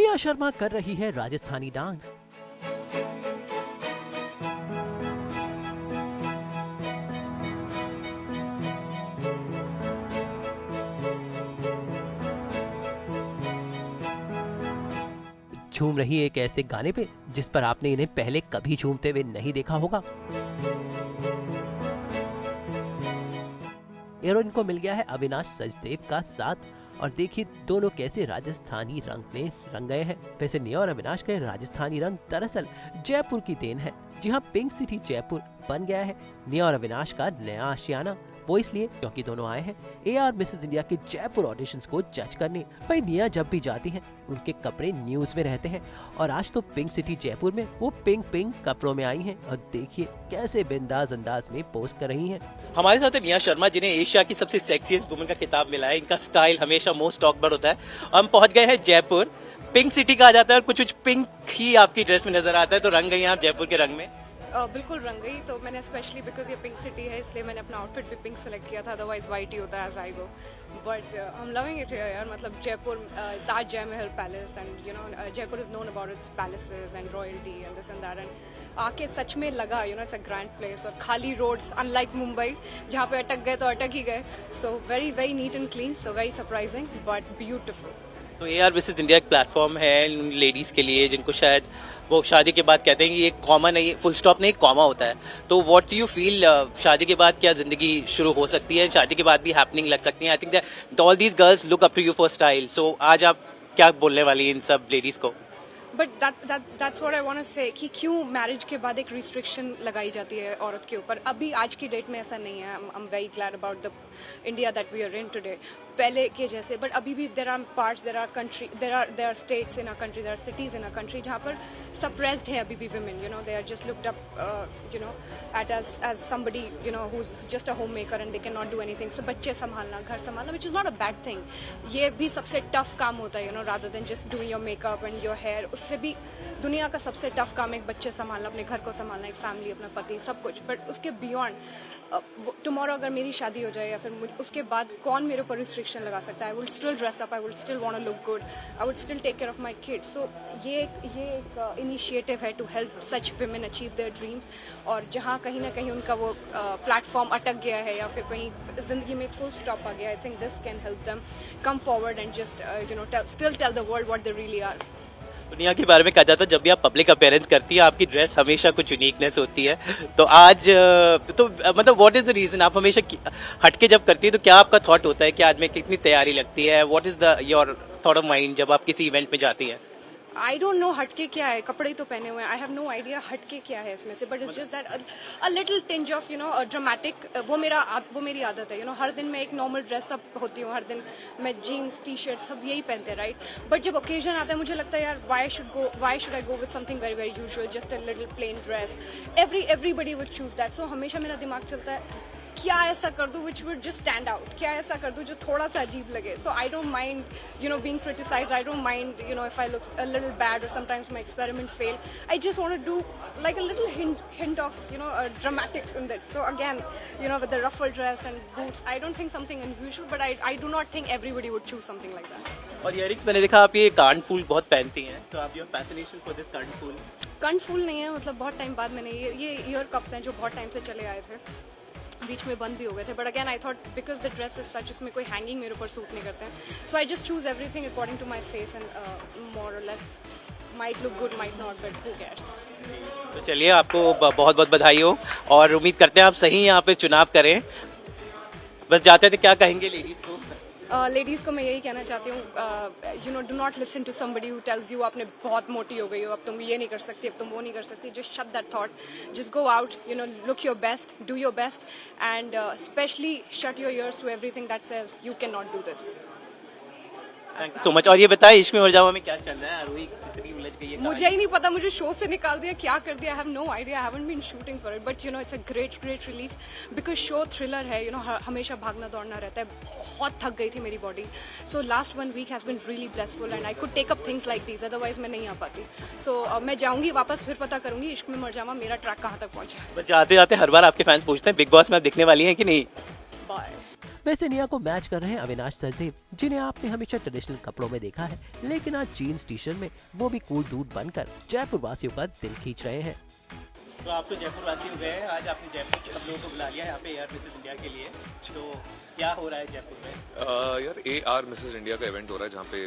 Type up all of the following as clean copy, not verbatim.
निया शर्मा कर रही है राजस्थानी डांस। झूम रही एक ऐसे गाने पे जिस पर आपने इन्हें पहले कभी झूमते हुए नहीं देखा होगा। हीरोइन को मिल गया है अविनाश सचदेव का साथ और देखिए दोनों कैसे राजस्थानी रंग में रंग गए हैं। वैसे निया और अविनाश के राजस्थानी रंग दरअसल जयपुर की देन है। जी हाँ, पिंक सिटी जयपुर बन गया है निया और अविनाश का नया आशियाना। वो इसलिए क्योंकि दोनों आए हैं AR मिसेस इंडिया के जयपुर ऑडिशंस को जज करने। भाई निया जब भी जाती हैं उनके कपड़े न्यूज में रहते हैं और आज तो पिंक सिटी जयपुर में वो पिंक कपड़ों में आई हैं और देखिए कैसे बिंदास अंदाज में पोस्ट कर रही हैं। हमारे साथ है निया शर्मा जिन्हें एशिया की सबसे सेक्सीएस्ट वुमन का खिताब मिला है। इनका स्टाइल हमेशा मोस्ट टॉक पर होता है। हम पहुंच गए हैं जयपुर, पिंक सिटी कहा जाता है और कुछ पिंक ही आपकी ड्रेस में नजर आता है। तो रंग गई हैं आप जयपुर के रंग में। बिल्कुल रंग गई। तो मैंने स्पेशली बिकॉज ये पिंक सिटी है इसलिए मैंने अपना आउटफिट भी पिंक सेलेक्ट किया था, अदरवाइज वाइट ही होता है as I go. But I am loving it here यार। मतलब Jaipur, Taj Jai Mahal palace and you know Jaipur is known about its palaces and royalty and this and that. And आके सच में लगा you know it's a grand place और खाली roads unlike Mumbai जहाँ पे अटक गए तो अटक ही गए। So very very neat and clean, so very surprising but beautiful. तो AR मिसेस इंडिया एक प्लेटफॉर्म है लेडीज के लिए जिनको शायद वो शादी के बाद कहते हैं कि एक कॉमा नहीं, फुल स्टॉप नहीं, कॉमा होता है। तो व्हाट डू यू फील, शादी के बाद क्या जिंदगी शुरू हो सकती है, शादी के बाद भी हैपनिंग लग सकती है? I think that all these girls look up to you for style. So आज आप क्या बोलने वाली हैं इन सब लेडीज को? But that's what I want to say कि क्यों मैरिज के बाद एक रिस्ट्रिक्शन लगाई जाती है औरत के ऊपर। अभी आज की डेट में ऐसा नहीं है। I am very glad about the India that we are in today, पहले के जैसे। बट अभी भी there are parts, there are country, there are states in a country, there are cities in a country जहाँ पर suppressed है अभी भी women, you know, they are just looked up you know at as somebody you know who's just a homemaker and they cannot do anything. So बच्चे संभालना, घर संभालना, which is not a bad thing. ये भी सबसे tough काम होता है you know, rather than just doing your makeup and your hair. उससे भी दुनिया का सबसे टफ काम एक बच्चे संभालना, अपने घर को संभालना, एक फैमिली, अपना पति, सब कुछ। बट उसके बियॉन्ड टुमारो अगर मेरी शादी हो जाए या फिर उसके बाद कौन मेरे ऊपर रिस्ट्रिक्शन लगा सकता है? I will still dress up, I will still want to look good, I will still take care of my kids. So ये एक इनिशिएटिव है to help such women achieve their dreams. और जहाँ कहीं ना कहीं उनका वो प्लेटफॉर्म अटक गया है या फिर कहीं जिंदगी में एक फुल स्टॉप आ गया, I think this can help them come forward and just you know still tell the world what they really are. दुनिया के बारे में कहा जाता है जब भी आप पब्लिक अपीयरेंस करती है आपकी ड्रेस हमेशा कुछ यूनिकनेस होती है। तो आज तो मतलब व्हाट इज द रीजन आप हमेशा हटके जब करती है तो क्या आपका थॉट होता है कि आज में कितनी तैयारी लगती है? What is the your thought of mind जब आप किसी इवेंट में जाती है? आई डोंट नो हटके क्या है, कपड़े तो पहने हुए हैं। आई हैव नो आइडिया हटके क्या है इसमें से, but it's just that a little tinge of you know dramatic. वो मेरी आदत है यू नो। हर दिन मैं एक नॉर्मल ड्रेसअप होती हूँ, हर दिन मैं जीन्स टी शर्ट सब यही पहनते हैं, राइट? बट जब ओकेजन आता है मुझे लगता है यार why should I go with something very very usual, just a little plain dress. Everybody would choose that. So हमेशा मेरा दिमाग चलता है क्या ऐसा कर दूं which would just stand out, क्या ऐसा कर दूं जो थोड़ा सा अजीब लगे। So I don't mind you know being criticized, I don't mind you know if I look a little bad or sometimes my experiment fail. I just want to do like a little hint of you know dramatics in this. So again you know with the ruffled dress and boots, I don't think something unusual, but I do not think everybody would choose something like that. और earrings मैंने देखा आप ये कानफूल बहुत पहनती हैं, तो आप योर फैसिनेशन फॉर दिस कानफूल? कानफूल नहीं है, मतलब बहुत टाइम बाद मैंने ये ईयर कप्स हैं जो बहुत टाइम से चले आए थे, बीच में बंद भी हो गए थे। But again I thought because the dress is such, उसमें कोई हैंगिंग मेरे ऊपर सूट नहीं करते हैं। So I just choose everything according to my face and more और less might look good might not, but who cares. तो चलिए आपको बहुत बहुत बधाई हो और उम्मीद करते हैं आप सही यहाँ पे चुनाव करें। बस जाते थे क्या कहेंगे लेडीज को? लेडीज़ को मैं यही कहना चाहती हूँ you know do not listen to somebody who tells you आपने बहुत मोटी हो गई हो, अब तुम ये नहीं कर सकती, अब तुम वो नहीं कर सकती। Just shut that thought, just go out you know, look your best, do your best and specially shut your ears to everything that says you can not do this. Thank you so much. और ये बताए इश्क में मरजावा में क्या चल रहा है? आरोही कितनी उलझ गई है? मुझे ही नहीं पता, मुझे शो से निकाल दिया, क्या कर दिया, I have no idea, I haven't been shooting for it, but you know it's a great relief because show thriller है यू नो, हमेशा भागना दौड़ना रहता है, बहुत थक गई थी मेरी body. So last 1 week has been really blessful and I could take up things like these, otherwise मैं नहीं आ पाती। सो मैं जाऊंगी वापस, फिर पता करूंगी इश्क में मर जावा मेरा ट्रैक कहाँ तक पहुंचा है। जाते जाते हर बार आपके फैंस पूछते हैं बिग बॉस में आप दिखने वाली हैं कि नहीं? बाय। वैसे निया को मैच कर रहे हैं अविनाश सचदेव, जिन्हें आपने हमेशा ट्रेडिशनल कपड़ों में देखा है, लेकिन आज जीन्स टी शर्ट में वो भी कूल डूड बनकर जयपुर वासियों का दिल खींच रहे हैं। तो आप तो जयपुर वासी हो गए हैं, आज आपने जयपुर के सब लोगों को बुला लिया यहाँ पे AR मिसेस इंडिया के लिए, तो क्या हो रहा है जयपुर में? यार AR मिसेस इंडिया का इवेंट हो रहा है जहाँ पे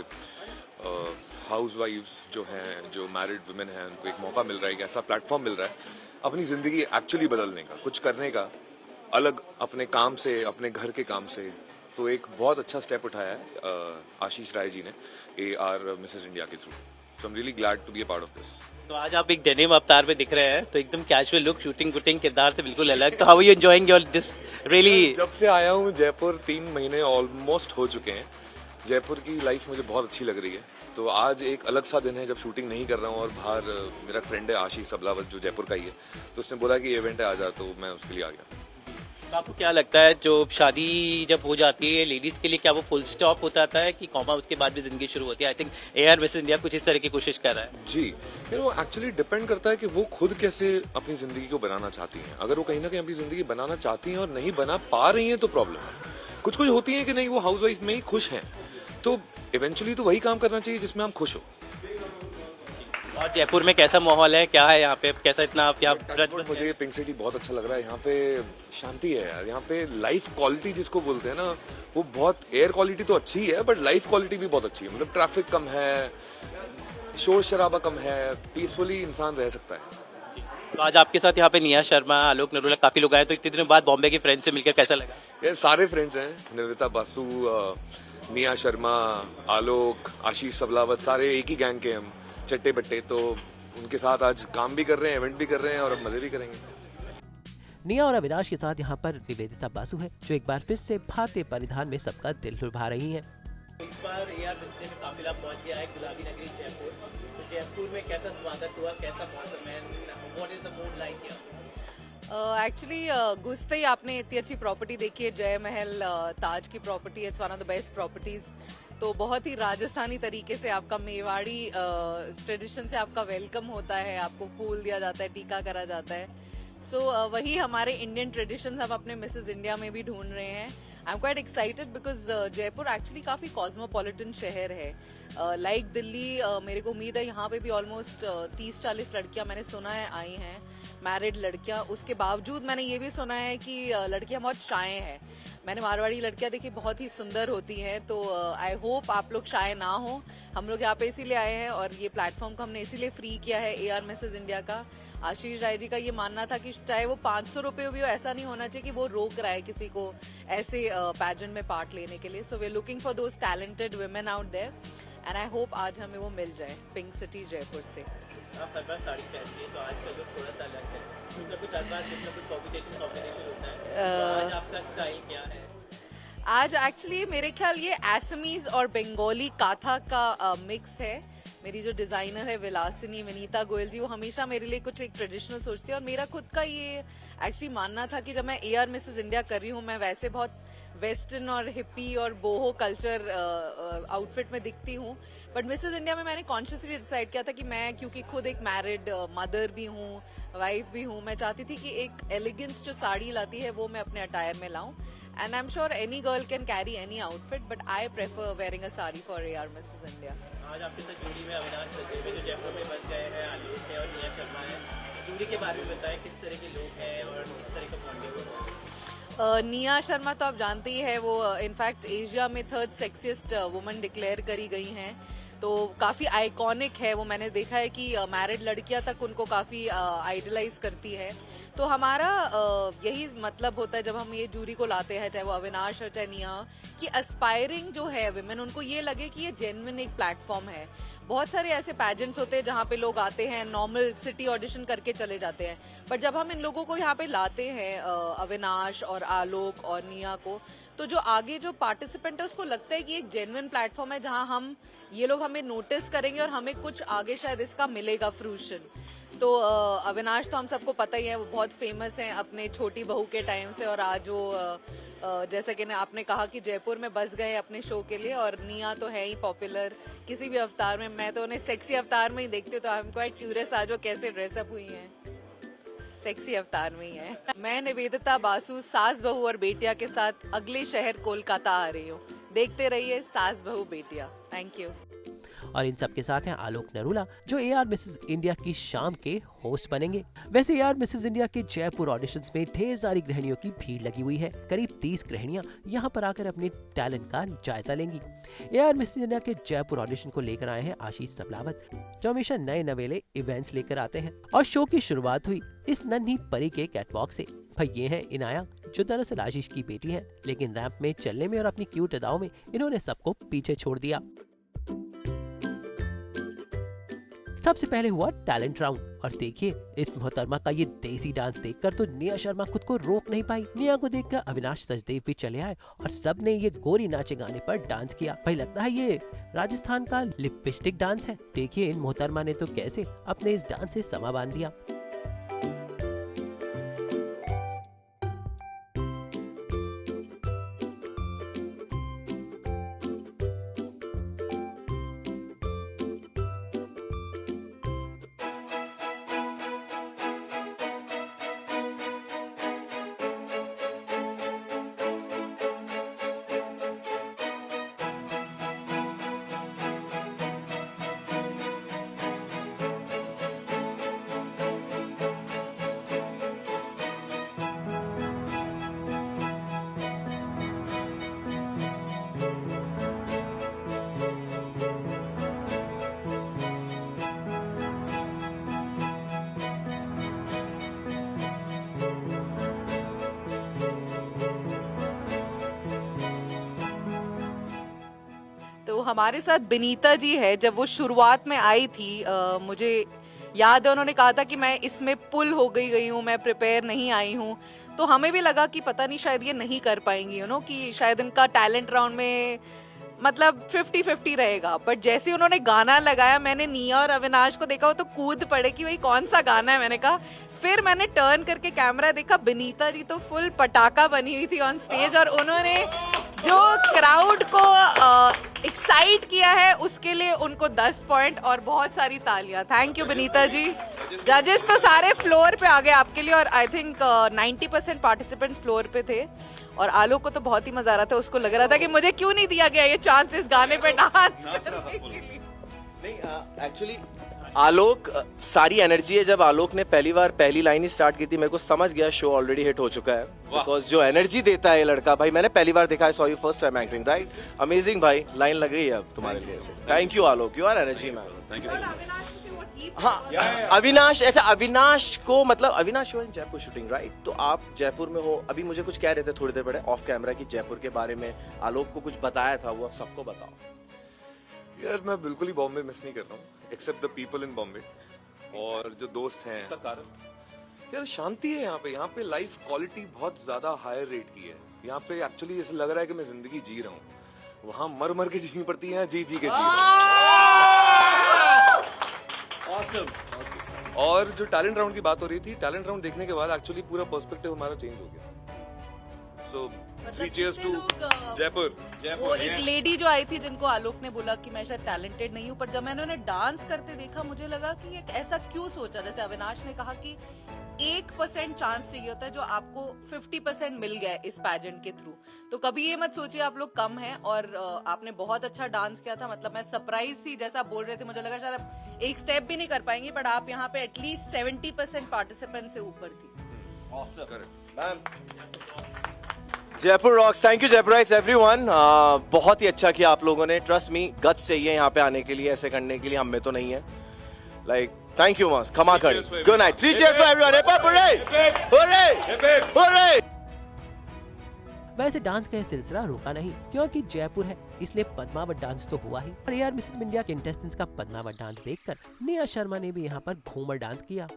हाउस वाइफ्स जो हैं, जो मैरिड वुमेन हैं, उनको एक मौका मिल रहा है, एक ऐसा प्लेटफॉर्म मिल रहा है अपनी ज़िंदगी एक्चुअली बदलने का, कुछ करने का, अलग अपने काम से, अपने घर के काम से। तो एक बहुत अच्छा स्टेप उठाया है आशीष राय जी ने AR मिसेस इंडिया के through. So I am really glad to be a part of this. तो आज आप एक डेनिम अवतार में दिख रहे हैं, तो एकदम कैजुअल लुक, शूटिंग वुटिंग किरदार से बिल्कुल अलग। तो how are you enjoying your this really? जब से आया हूँ जयपुर 3 महीने ऑलमोस्ट हो चुके हैं। जयपुर की लाइफ मुझे बहुत अच्छी लग रही है। तो आज एक अलग सा दिन है जब शूटिंग नहीं कर रहा हूँ और बाहर मेरा फ्रेंड है आशीष सबलावत जो जयपुर का ही है, तो उसने बोला कि इवेंट है आ जा, तो मैं उसके लिए आ गया। तो आपको क्या लगता है जो शादी जब हो जाती है लेडीज के लिए, क्या वो फुल स्टॉप होता है कि कॉमा उसके बाद भी जिंदगी शुरू होती है? I think AR Mrs India कुछ इस तरह की कोशिश कर रहा है। जी, वो एक्चुअली डिपेंड करता है कि वो खुद कैसे अपनी जिंदगी को बनाना चाहती हैं। अगर वो कहीं ना कहीं अपनी जिंदगी बनाना चाहती हैं और नहीं बना पा रही हैं तो प्रॉब्लम है। कुछ कुछ होती हैं कि नहीं, वो हाउस वाइफ में ही खुश हैं, तो इवेंचुअली तो वही काम करना चाहिए जिसमें हम खुश हो। और जयपुर में कैसा माहौल है, क्या है यहाँ पे, कैसा इतना आप यहाँ? मुझे पिंक सिटी बहुत अच्छा लग रहा है। यहाँ पे शांति है यार, यहाँ पे लाइफ क्वालिटी जिसको बोलते हैं ना, वो बहुत, एयर क्वालिटी तो अच्छी है बट लाइफ क्वालिटी भी बहुत अच्छी है। मतलब ट्रैफिक कम है, शोर शराबा कम है, पीसफुली इंसान रह सकता है। तो आज आपके साथ यहाँ पे निया शर्मा, आलोक नरूला, काफी लोग आए, तो इतने दिनों बाद बॉम्बे के फ्रेंड्स से मिलकर कैसा लगा? ये सारे फ्रेंड्स हैं, निवेदिता बासु, निया शर्मा, आलोक, आशीष सबलावत, सारे एक ही गैंग के हम, चट्टे बट्टे। तो उनके साथ आज काम भी कर रहे हैं, इवेंट भी कर रहे हैं और अब मजे भी करेंगे। निया और अविनाश के साथ यहाँ पर निवेदिता बासु है, जो एक बार फिर से भारतीय परिधान में सबका दिल लुभा रही हैं। इस बार AR मिसेस में काफिला पहुंच गया है गुलाबी नगरी जयपुर। तो जयपुर में कैसा स्वागत हुआ, कैसा मौसम है, what is the mood like here? Actually घुसते ही आपने इतनी अच्छी प्रॉपर्टी देखी है, जय महल ताज की property, it's one of the best properties. तो बहुत ही राजस्थानी तरीके से आपका मेवाड़ी ट्रेडिशन से आपका वेलकम होता है, आपको फूल दिया जाता है, टीका करा जाता है। सो वही हमारे इंडियन ट्रेडिशंस हम अपने मिसेस इंडिया में भी ढूंढ रहे हैं। I am quite excited because Jaipur actually काफ़ी कॉस्मोपॉलिटन शहर है। लाइक दिल्ली, मेरे को उम्मीद है यहाँ पे भी ऑलमोस्ट 30-40 लड़कियाँ मैंने सुना है आई हैं, मैरिड लड़कियाँ। उसके बावजूद मैंने ये भी सुना है कि लड़कियाँ बहुत शाय हैं। मैंने मारवाड़ी लड़कियाँ देखी, बहुत ही सुंदर होती हैं। तो आई होप आप लोग शाय ना हो। हम लोग यहाँ पे इसीलिए आए हैं और ये प्लेटफॉर्म को हमने इसीलिए फ्री किया है AR मिसेस इंडिया का। आशीष राय जी का ये मानना था कि चाहे वो 500 रुपये भी हो, ऐसा नहीं होना चाहिए कि वो रोक रहा है किसी को ऐसे पैजेंट में पार्ट लेने के लिए। So we are looking for those talented women out there and I hope आज हमें वो मिल जाए पिंक सिटी जयपुर से। आप हर बार साड़ी पहनती है, तो आज का लुक थोड़ा सा अलग है, मतलब कुछ हर बार कुछ ना कुछ कॉम्बिनेशन होता है, तो आज आपका स्टाइल क्या है? आज एक्चुअली मेरे ख्याल ये असमीज और बंगाली काथा का मिक्स है। मेरी जो डिज़ाइनर है विलासिनी विनीता गोयल जी, वो हमेशा मेरे लिए कुछ एक ट्रेडिशनल सोचती है और मेरा खुद का ये एक्चुअली मानना था कि जब मैं AR मिसेस इंडिया कर रही हूँ, मैं वैसे बहुत वेस्टर्न और हिप्पी और बोहो कल्चर आउटफिट में दिखती हूँ, बट मिसेस इंडिया में मैंने कॉन्शियसली डिसाइड किया था कि मैं, क्योंकि खुद एक मैरिड मदर भी हूँ, वाइफ भी हूँ, मैं चाहती थी कि एक एलिगेंस जो साड़ी लाती है वो मैं अपने अटायर में लाऊं। And I am sure any girl can carry any outfit, but I prefer wearing a sari for AR Mrs India. आज आपके साथ जूरी में अविनाश सचदेव जो जयपुर में बस गए हैं, आलोक है और निया शर्मा है। जूरी के बारे में बताएं, किस तरह के लोग हैं और किस तरह का बॉन्डिंग? निया शर्मा तो आप जानते ही है, वो इनफैक्ट एशिया में 3rd सेक्सिएस्ट वुमन डिक्लेयर करी गई हैं, तो काफ़ी आइकॉनिक है वो। मैंने देखा है कि मैरिड लड़कियां तक उनको काफ़ी आइडलाइज करती है। तो हमारा यही मतलब होता है जब हम ये जूरी को लाते हैं, चाहे वो अविनाश हो चाहे निया, कि एस्पायरिंग जो है विमेन, उनको ये लगे कि ये जेन्युइन एक प्लेटफॉर्म है। बहुत सारे ऐसे पैजेंट्स होते हैं जहाँ पे लोग आते हैं, नॉर्मल सिटी ऑडिशन करके चले जाते हैं, बट जब हम इन लोगों को यहाँ पे लाते हैं, अविनाश और आलोक और निया को, तो जो आगे जो पार्टिसिपेंट है उसको लगता है कि एक जेन्युइन प्लेटफॉर्म है जहाँ हम, ये लोग हमें नोटिस करेंगे और हमें कुछ आगे शायद इसका मिलेगा फ्रूशन। तो अविनाश तो हम सबको पता ही है, वो बहुत फेमस हैं अपने छोटी बहू के टाइम से, और आज वो जैसे कि आपने कहा कि जयपुर में बस गए अपने शो के लिए, और निया तो है ही पॉपुलर किसी भी अवतार में। मैं तो उन्हें सेक्सी अवतार में ही देखती हूँ, तो आई एम क्वाइट क्यूरियस आज वो कैसे ड्रेसअप हुई हैं। सेक्सी अवतार में ही है। मैं निवेदिता बासु सास बहू और बेटिया के साथ अगले शहर कोलकाता आ रही हूँ। देखते रहिए सास बहू बेटिया। Thank you. और इन सब के साथ हैं आलोक नरूला, जो AR मिसेस इंडिया की शाम के होस्ट बनेंगे। वैसे AR मिसेस इंडिया के जयपुर ऑडिशंस में ढेर सारी गृहिणियों की भीड़ लगी हुई है। करीब 30 गृहिणियां यहां पर आकर अपने टैलेंट का जायजा लेंगी। AR मिसेस इंडिया के जयपुर ऑडिशन को लेकर आए हैं आशीष सबलावत, जो हमेशा नए नवेले इवेंट्स लेकर आते हैं। और शो की शुरुआत हुई इस नन्ही परी के कैटवॉक से। भाई ये है इनाया, जो दरअसल आशीष की बेटी है, लेकिन रैंप में चलने में और अपनी क्यूट अदाओं में इन्होंने सबको पीछे छोड़ दिया। सबसे पहले हुआ टैलेंट राउंड और देखिए इस मोहतरमा का ये देसी डांस देखकर तो निया शर्मा खुद को रोक नहीं पाई। निया को देखकर अविनाश सचदेव भी चले आए और सबने ये गोरी नाचे गाने पर डांस किया। भाई लगता है ये राजस्थान का लिपस्टिक डांस है। देखिए इन मोहतरमा ने तो कैसे अपने इस डांस से समा बांध दिया। तो हमारे साथ बिनीता जी है। जब वो शुरुआत में आई थी मुझे याद है उन्होंने कहा था कि मैं इसमें पुल हो गई हूँ, मैं प्रिपेयर नहीं आई हूँ। तो हमें भी लगा कि पता नहीं शायद ये नहीं कर पाएंगी, कि शायद इनका टैलेंट राउंड में मतलब 50-50 रहेगा। बट जैसे ही उन्होंने गाना लगाया, मैंने निया और अविनाश को देखा, वो तो कूद पड़े कि भाई कौन सा गाना है। मैंने कहा, फिर मैंने टर्न करके कैमरा देखा, बिनीता जी तो फुल पटाखा बनी हुई थी ऑन स्टेज और उन्होंने जो क्राउड को एक्साइट किया है उसके लिए उनको 10 पॉइंट और बहुत सारी तालियां। थैंक यू बिनीता जी। जजेस तो सारे फ्लोर पे आ गए आपके लिए और आई थिंक 90% पार्टिसिपेंट्स फ्लोर पे थे। और आलोक को तो बहुत ही मजा आ रहा था, उसको लग रहा था कि मुझे क्यों नहीं दिया गया ये चांस इस गाने पे डांस करने के लिए। नहीं एक्चुअली आलोक सारी एनर्जी है। जब आलोक ने पहली लाइन ही स्टार्ट की थी, मेरे को समझ गया शो ऑलरेडी हिट हो चुका है। बिकॉज जो एनर्जी देता है ये लड़का, भाई मैंने पहली बार देखा है, saw you first time anchoring, right? Amazing भाई, लाइन लग गई है अब तुम्हारे लिए से। Thank you Alok, you are energy man. हाँ अविनाश, अच्छा अविनाश को मतलब Avinash in Jaipur shooting, right? तो आप जयपुर में हो, अभी मुझे कुछ कह रहे थे थोड़ी देर पहले ऑफ कैमरा की जयपुर के बारे में आलोक को कुछ बताया था, वो आप सबको बताओ। यार मैं बिल्कुल ही बॉम्बे मिस नहीं कर रहा हूँ, except the people in Bombay और जो दोस्त हैं। इसका कारण यार शांति है यहाँ पे लाइफ क्वालिटी बहुत ज्यादा हायर रेट की है। यहाँ पे एक्चुअली ऐसा लग रहा है कि मैं जिंदगी जी रहा हूँ। वहाँ मर मर के जीनी पड़ती है, जी जी के जी। और जो टैलेंट राउंड की बात हो रही थी, टैलेंट राउंड देखने के बाद एक्चुअली पूरा पर्सपेक्टिव हमारा चेंज हो गया। सो 3 cheers to जयपुर। वो एक लेडी जो आई थी जिनको आलोक ने बोला कि मैं शायद टैलेंटेड नहीं हूँ, पर जब मैंने उन्हें डांस करते देखा मुझे लगा कि ये ऐसा क्यों सोचा। जैसे अविनाश ने कहा कि 1% चांस चाहिए होता है, जो आपको 50% मिल गया इस पैजेंट के थ्रू। तो कभी ये मत सोचिए आप लोग कम हैं। और आपने बहुत अच्छा डांस किया था, मतलब मैं सरप्राइज थी जैसा आप बोल रहे थे। मुझे लगा शायद आप एक स्टेप भी नहीं कर पाएंगे, बट आप यहाँ पे एटलीस्ट 70% पार्टिसिपेंट से ऊपर थी। Jaipur rocks, thank you Jaipurites everyone. बहुत ही अच्छा किया आप लोगों ने। ट्रस्ट मी, गट्स चाहिए यहाँ पे आने के लिए, ऐसे करने के लिए। हम में तो नहीं है। लाइक थैंक यू मस, खमा खड़ी। Good night. 3 cheers for everyone. Hip hop, hooray! Hooray! Hooray! वैसे डांस का यह सिलसिला रुका नहीं, क्योंकि जयपुर है इसलिए पद्मावत डांस तो हुआ ही। और AR मिसेस इंडिया के इंटेस्टेंट्स का पद्मावत डांस देखकर निया शर्मा ने भी यहाँ पर घूमर डांस किया।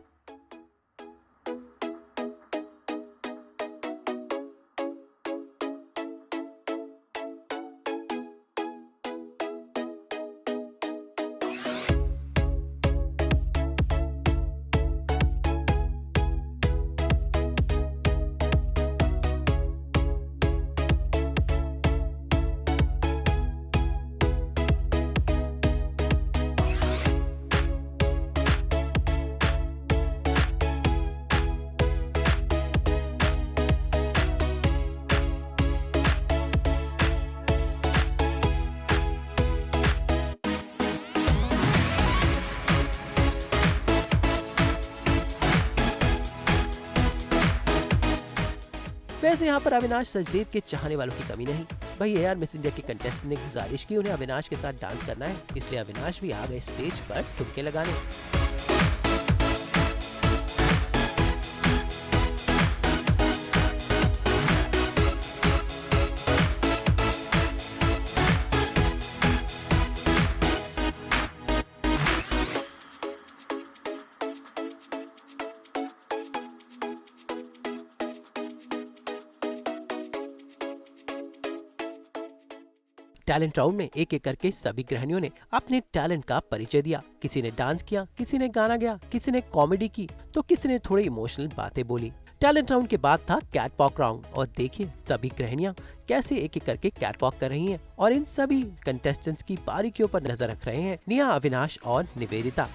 वैसे यहाँ पर अविनाश सचदेव के चाहने वालों की कमी नहीं। वही AR मिस इंडिया के कंटेस्टेंट ने गुजारिश की उन्हें अविनाश के साथ डांस करना है, इसलिए अविनाश भी आ गए स्टेज पर ठुमके लगाने। टैलेंट राउंड में एक एक करके सभी गृहिणियों ने अपने टैलेंट का परिचय दिया। किसी ने डांस किया, किसी ने गाना गाया, किसी ने कॉमेडी की, तो किसी ने थोड़ी इमोशनल बातें बोली। टैलेंट राउंड के बाद था कैटवॉक राउंड और देखिए सभी गृहिणियां कैसे एक एक करके कैटवॉक कर रही हैं और इन सभी कंटेस्टेंट्स की बारीकियों पर नजर रख रहे हैं निया, अविनाश और निवेदिता।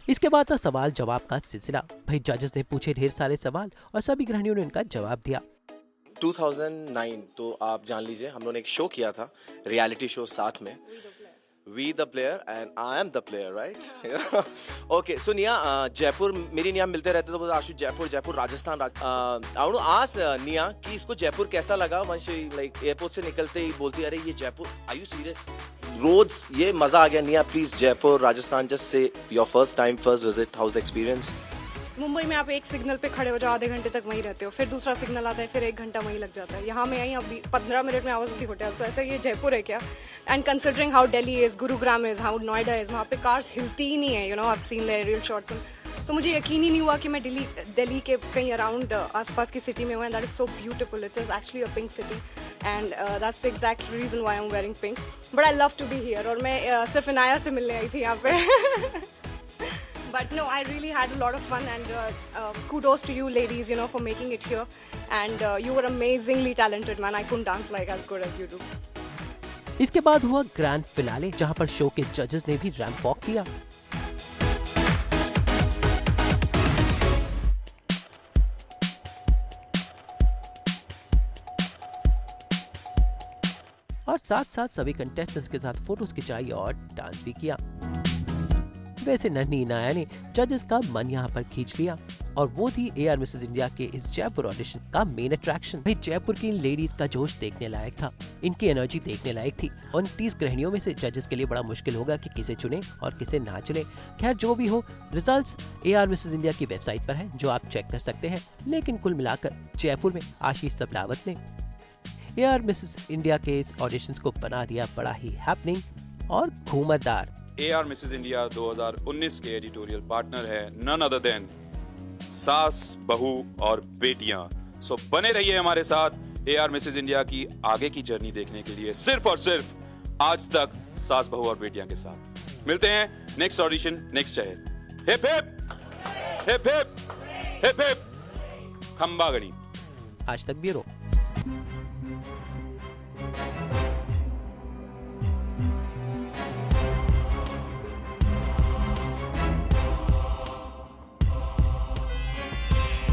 इसके बाद था सवाल जवाब का सिलसिला। भाई जजेस ने पूछे ढेर सारे सवाल और सभी गृहिणियों ने उनका जवाब दिया। 2009 तो आप जान लीजिए हम लोगों ने एक शो किया था, रियलिटी शो साथ में, we the player and I am the player, right? Okay, so Nia, Jaipur मेरी निया मिलते रहते तो Ashu Jaipur Rajasthan. I want to ask Nia कि इसको जयपुर कैसा लगा? वंश लाइक एयरपोर्ट से निकलते ही बोलती अरे ये जयपुर, आर यू सीरियस? रोज ये मजा आ गया। निया please, Jaipur Rajasthan, just say your first visit, how is the experience? Mumbai में आप एक सिग्नल पे खड़े हो जाओ, आधे घंटे तक वहीं रहते हो, फिर दूसरा सिग्नल आता है, फिर 1 घंटा वहीं लग जाता है। यहाँ मैं आई अभी 15 मिनट में आवाज दी होटल। सो ऐसा ये जयपुर है क्या? And considering how Delhi is, Gurugram is, how Noida is, वहाँ पे कार्स हिलती ही नहीं है। You know, I have seen the aerial shots. So मुझे यकीन ही नहीं हुआ कि मैं दिल्ली के कहीं अराउंड आसपास की सिटी में हूँ। And that is so beautiful, it is actually a pink city and that's the exact reason why I am wearing pink, but I love to be here. और मैं सिर्फ इनाया से मिलने आई थी यहाँ पे। But no, I really had a lot of fun and kudos to you ladies, you know, for making it here. And you were amazingly talented, man. I couldn't dance like as good as you do. इसके बाद हुआ grand finale, जहां पर show के जजेस ने भी ramp walk किया। और साथ साथ सभी कंटेस्टेंट्स के साथ फोटोज खिंचाई और डांस भी किया। वैसे नन्ही इनाया ने जजेस का मन यहाँ पर खींच लिया और वो थी AR मिसेस इंडिया के इस जयपुर ऑडिशन का मेन अट्रैक्शन। भाई जयपुर की इन लेडीज का जोश देखने लायक था, इनकी एनर्जी देखने लायक थी। 29 गृहिणियों में से जजेस के लिए बड़ा मुश्किल होगा कि किसे चुने और किसे ना चुने। खैर जो भी हो, रिजल्ट्स AR मिसेस इंडिया की वेबसाइट पर है, जो आप चेक कर सकते हैं। लेकिन कुल मिलाकर जयपुर में आशीष सबलावत ने AR मिसेस इंडिया के इस ऑडिशंस को बना दिया बड़ा ही हैपनिंग और घूमरदार। AR मिसेस इंडिया 2019 के एडिटोरियल पार्टनर है नन अदर देन सास, बहू और बेटियां। सो बने रहिए हमारे साथ AR मिसेस इंडिया की आगे की जर्नी देखने के लिए, सिर्फ और सिर्फ आज तक सास, बहू और बेटियां के साथ। मिलते हैं नेक्स्ट ऑडिशन, नेक्स्ट शहर। Hip hip hip hip hip hip खंबागड़ी। आज तक ब्यूरो।